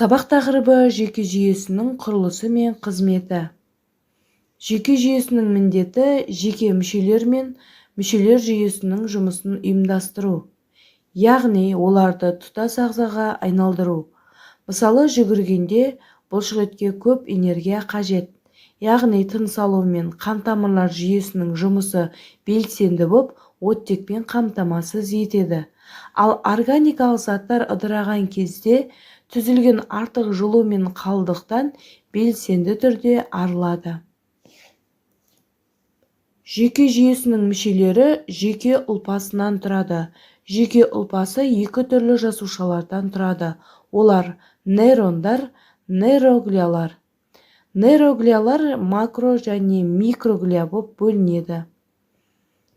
Сабақ тақырыбы жүйке жүйесінің құрылысы мен қызметі. Жүйке жүйесінің міндеті жеке мүшелер мен мүшелер жүйесінің жұмысын ұйымдастыру, яғни оларды тұтас ағзаға айналдыру. Мысалы, жүгіргенде бұлшықетке көп энергия қажет, яғни тыныс алу мен қан тамырлар жүйесінің жұмысы белсенді болып, оттекпен қамтамасыз етеді. Ал органикалық заттар ыдыраған кезде түзілген артық жылу мен қалдықтан белсенді түрде арылады. Жүйке жүйесінің мүшелері жүйке ұлпасынан тұрады. Жүйке ұлпасы екі түрлі жасушалардан тұрады. Олар нейрондар, нейроглиялар. Нейроглиялар макро және микроглия болып бөлінеді.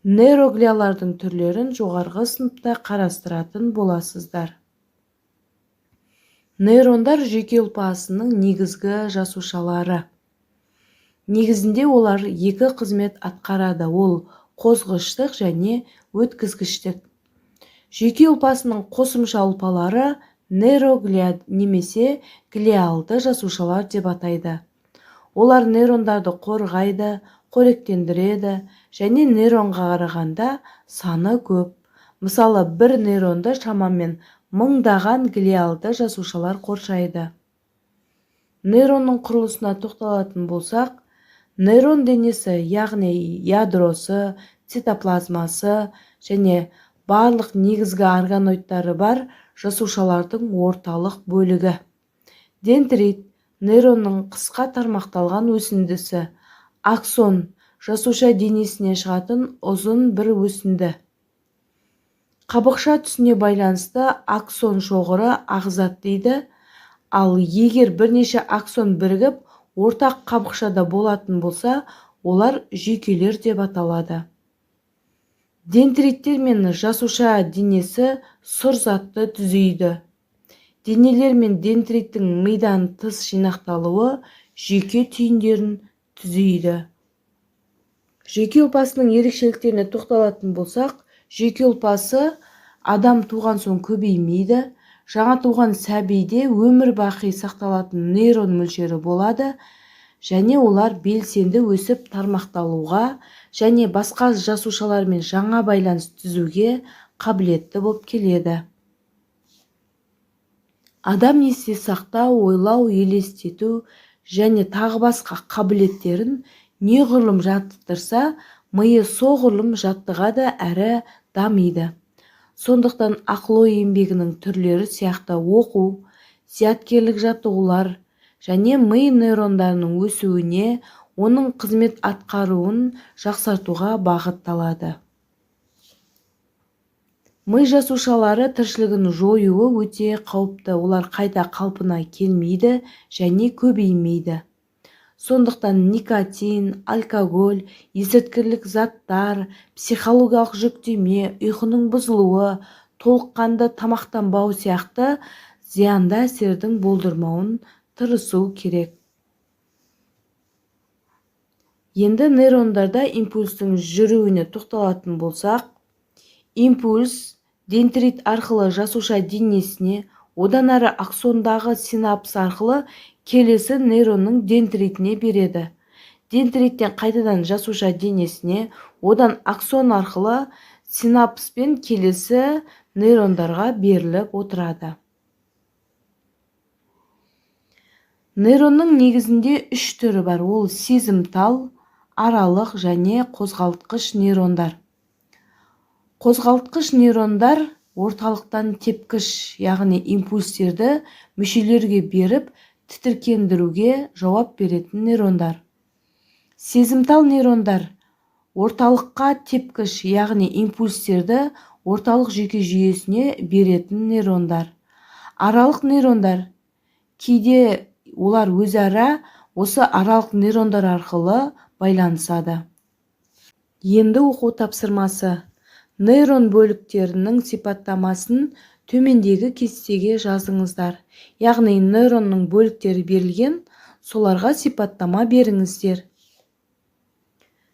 Нейроглиялардың түрлерін жоғарғы сыныпта қарастыратын боласыздар. Нейрондар жүйке ұлпасының негізгі жасушалары. Негізінде олар екі қызмет атқарады, ол қозғыштық және өткізгіштік. Жүйке ұлпасының қосымша ұлпалары нейроглия немесе глиалды жасушалар деп атайды. Олар нейрондарды қорғайды, қоректендіреді және нейронға қарағанда саны көп. Мысалы, бір нейронды шамамен мыңдаған глиалды жасушалар қоршайды. Нейронның құрылысына тоқталатын болсақ, нейрон денесі, яғни ядросы, цитоплазмасы және барлық негізгі органоидтары бар жасушалардың орталық бөлігі. Дендрит нейронның қысқа тармақталған өсіндісі. Аксон жасуша денесіне шығатын ұзын бір өсінді. Қабықша түсіне байланысты аксон шоғыры ағзат дейді, ал егер бірнеше аксон бірігіп ортақ қабықшада болатын болса, олар жүйкелер деп аталады. Дендриттер мен жасуша денесі сұр затты түзейді. Денелер мен дендриттің мидан тыс жинақталуы жүйке түйіндерін түзейді. Жүйке ұлпасының ерекшеліктеріне тоқталатын болсақ, жүйке ұлпасы адам туған соң көбеймейді. Жаңа туған сәбиде өмір бақи сақталатын нейрон мөлшері болады және олар белсенді өсіп тармақталуға және басқа жасушалармен жаңа байланыс түзуге қабілетті болып келеді. Адам есте сақтау, ойлау, елестету және тағы басқа қабілеттерін неғұрлым жаттықтырса, миы соғұрлым жаттығады әрі дамиды. Сондықтан ақыл-ой еңбегінің түрлері сияқты оқу, зияткерлік жаттығулар және ми нейрондарының өсуіне, оның қызмет атқаруын жақсартуға бағытталады. Ми жасушалары тіршілігін жоюы өте қауіпті, олар қайта қалпына келмейді және көбеймейді. Сондықтан никотин, алкоголь, есірткілік заттар, психологиялық жүктеме, ұйқының бұзылуы, толыққанды тамақтанбау сияқты зиянды әсердің болдырмауын тырысу керек. Енді нейрондарда импульстың жүруіне тоқталатын болсақ, импульс дендрит арқылы жасуша денесіне, одан әрі аксондағы синапс арқылы келесі нейронның дендритіне береді. Дендриттен қайтадан жасуша денесіне, одан аксон арқылы синапспен келесі нейрондарға беріліп отырады. Нейронның негізінде үш түрі бар, ол сезімтал, аралық және қозғалтқыш нейрондар. Қозғалтқыш нейрондар орталықтан тепкіш, яғни импульстерді мүшелерге беріп, тітіркендіруге жауап беретін нейрондар. Сезімтал нейрондар орталыққа тепкіш, яғни импульстерді орталық жүйке жүйесіне беретін нейрондар. Аралық нейрондар кейде олар өзара осы аралық нейрондар арқылы байланысады. Енді оқу тапсырмасы. Нейрон бөліктерінің сипаттамасын төмендегі кестеге жазыңыздар. Яғни нейронның бөліктері берілген, соларға сипаттама беріңіздер.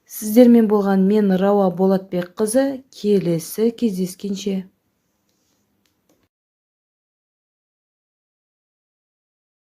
Сіздермен болған мен Рауа Болатбекқызы, келесі кездескенше.